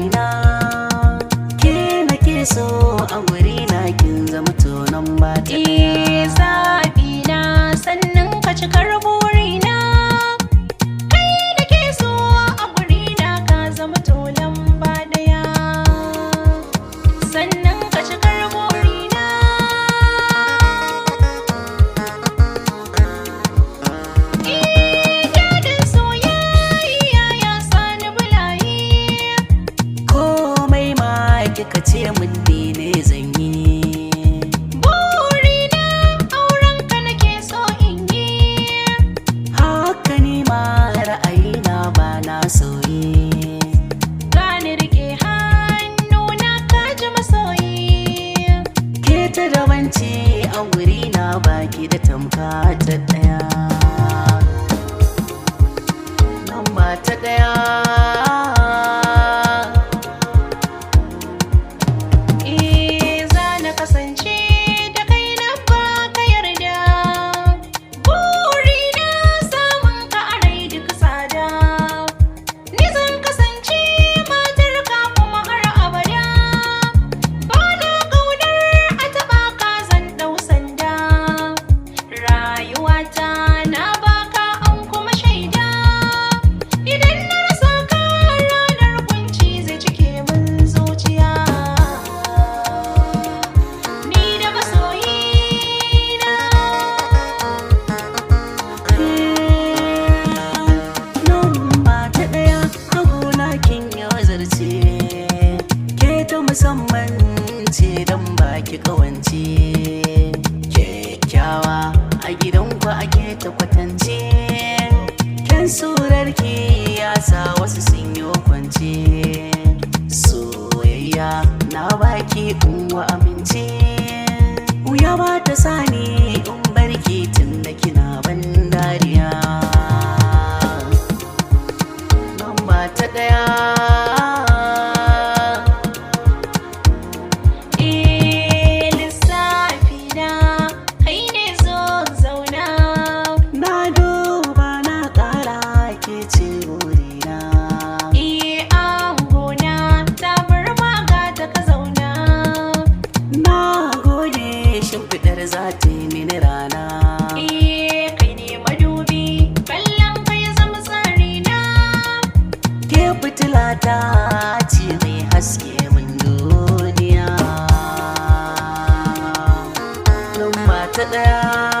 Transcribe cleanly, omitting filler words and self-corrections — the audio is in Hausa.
zaɓina, ke nake so a gurina kin zama tonon ba ta ɗaya. Zaɓina sannan ka cikar burina, kai nake so a gurina ka zama tonon ba ɗaya. Sannan ka cikar burina. Dadin soyayya ya sani bulayi, Komai ma kika ce min ni ne zan yi. burina auren ka nake so in yi. Haka ni ma ra'ayina ba na sauyi. Gani rike hannuna ka ji masoyi. Ke ta dabanci a wurina baki da tamka ta ɗaya. Lamba ta ɗaya. Za na kasance da kai na baka yarda, burina samun ka a rai duk tsada. Ni zan kasance matar ka kuma har abada, ba na ƙaunar a taɓa ka zan ɗau sanda. Rayuwata na baka an kuma shaida, idan na rasa ka ranar kunci zai cike min zuciya. Ni da masoyina. Lamba ta ɗaya hagona kin yi zarce. Ke ta musamman ce don baki ƙawance. Kyakkyawa a gidanku ake ta kwatance. Kyan surarki ya sa wasu sun yi kwance. Soyayya na baki unwa amince. Wuya ba ta sani in barki tun da kina ban dariya. Lamba ta ɗaya. Lissafina kai ne zo zauna. Na duba na ƙara ke ce burina. Angona tabarma ga ta ka zauna. Na gode shimfiɗar za ta yi mini rana. Kai ne madubi kallon ka ya zama tsarina. Ke fitila ta ce mai haske min duniya. Lamba ta ɗaya.